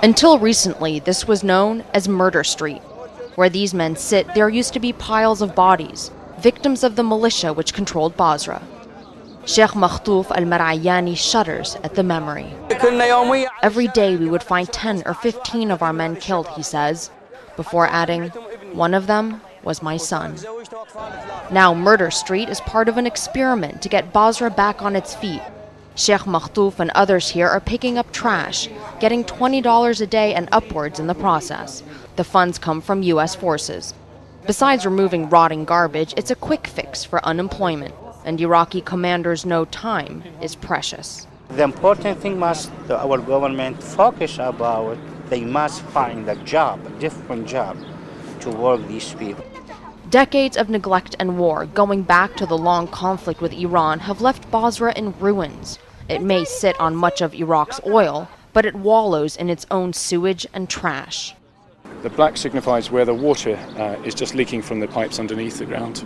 Until recently, this was known as Murder Street. Where these men sit, there used to be piles of bodies, victims of the militia which controlled Basra. Sheikh Makhtouf al-Marayani shudders at the memory. Every day we would find 10 or 15 of our men killed, he says, before adding, one of them was my son. Now Murder Street is part of an experiment to get Basra back on its feet. Sheikh Makhtouf and others here are picking up trash, getting $20 a day and upwards in the process. The funds come from U.S. forces. Besides removing rotting garbage, it's a quick fix for unemployment, and Iraqi commanders know time is precious. The important thing our government focus about, they must find a job, a different job, to work these people. Decades of neglect and war, going back to the long conflict with Iran, have left Basra in ruins. It may sit on much of Iraq's oil, but it wallows in its own sewage and trash. The black signifies where the water is just leaking from the pipes underneath the ground.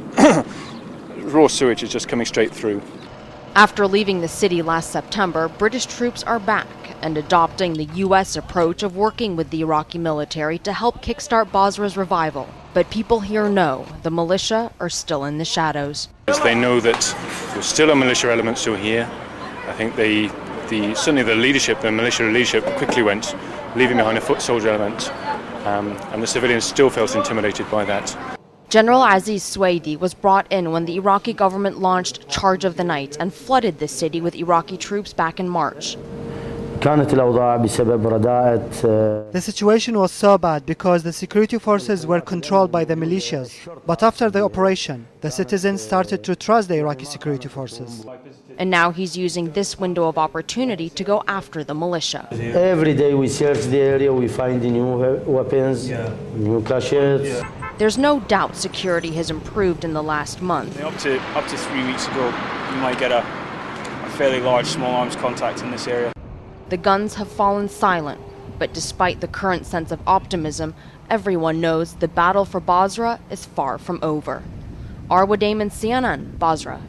Raw sewage is just coming straight through. After leaving the city last September, British troops are back and adopting the U.S. approach of working with the Iraqi military to help kickstart Basra's revival. But people here know the militia are still in the shadows. They know that there's still a militia element still here. I think certainly the leadership, the militia leadership, quickly went, leaving behind a foot soldier element, and the civilians still felt intimidated by that. General Aziz Swaidi was brought in when the Iraqi government launched Charge of the Night and flooded the city with Iraqi troops back in March. The situation was so bad because the security forces were controlled by the militias. But after the operation, the citizens started to trust the Iraqi security forces. And now he's using this window of opportunity to go after the militia. Every day we search the area, we find new weapons, new caches. There's no doubt security has improved in the last month. Up to 3 weeks ago, you might get a fairly large small arms contact in this area. The guns have fallen silent, but despite the current sense of optimism, everyone knows the battle for Basra is far from over. Damon, CNN, Basra,